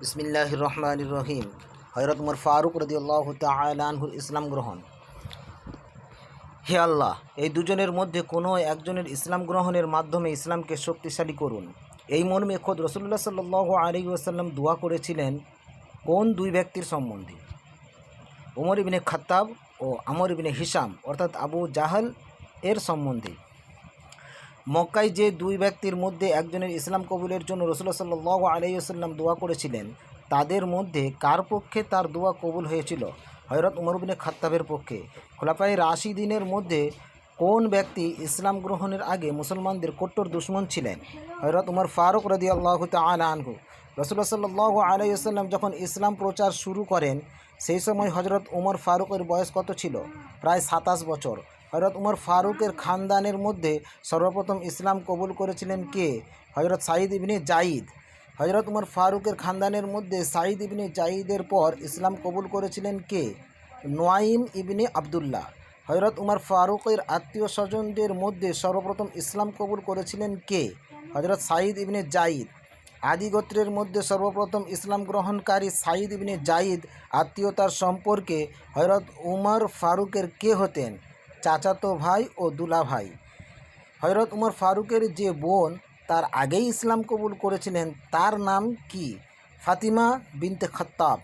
বিসমিল্লাহির রহমানির রহিম। হযরত উমর ফারুক রাদিয়াল্লাহু তাআলা আনহুর ইসলাম গ্রহণ। হে আল্লাহ, এই দুজনের মধ্যে কোনো একজনের ইসলাম গ্রহণের মাধ্যমে ইসলামকে শক্তিশালী করুন। এই মর্মে খোদ রাসূলুল্লাহ সাল্লাল্লাহু আলাইহি ওয়াসাল্লাম দোয়া করেছিলেন কোন দুই ব্যক্তির সম্বন্ধে? ওমর ইবনে খাত্তাব ও আমর ইবনে হিশাম অর্থাৎ আবু জাহল এর সম্বন্ধে। মক্কায় যে দুই ব্যক্তির মধ্যে একজনের ইসলাম কবুলের জন্য রাসূলুল্লাহ সাল্লাল্লাহু আলাইহি ওয়াসাল্লাম দোয়া করেছিলেন, তাদের মধ্যে কার পক্ষে তার দোয়া কবুল হয়েছিল? হযরত উমর ইবনে খাত্তাবের পক্ষে। খোলাফায়ে রাশিদিনের মধ্যে কোন ব্যক্তি ইসলাম গ্রহণের আগে মুসলমানদের কট্টর দুশমন ছিলেন? হযরত উমর ফারুক রাদিয়াল্লাহু তাআলা আনহু। রাসূলুল্লাহ সাল্লাল্লাহু আলাইহি ওয়াসাল্লাম যখন ইসলাম প্রচার শুরু করেন, সেই সময় হযরত উমর ফারুকের বয়স কত ছিল? প্রায় 27 বছর। হযরত উমর ফারুকের খানদানের মধ্যে সর্বপ্রথম ইসলাম কবুল করেছিলেন কে? হযরত সাঈদ ইবনে জাইদ। হযরত উমর ফারুকের খানদানের মধ্যে সাঈদ ইবনে জাইদের পর ইসলাম কবুল করেছিলেন কে? নুয়াইম ইবনে আবদুল্লাহ। হযরত উমর ফারুকের আত্মীয় স্বজনদের মধ্যে সর্বপ্রথম ইসলাম কবুল করেছিলেন কে? হযরত সাঈদ ইবনে জাইদ। আদি গোত্রের মধ্যে সর্বপ্রথম ইসলাম গ্রহণকারী সাঈদ ইবনে জাইদ আত্মীয়তার সম্পর্কে হযরত উমর ফারুকের কে হতেন? চাচাতো ভাই ও দুলা ভাই। হযরত উমর ফারুকের যে বোন তার আগেই ইসলাম কবুল করেছিলেন তার নাম কি? ফাতিমা বিনতে খাত্তাব।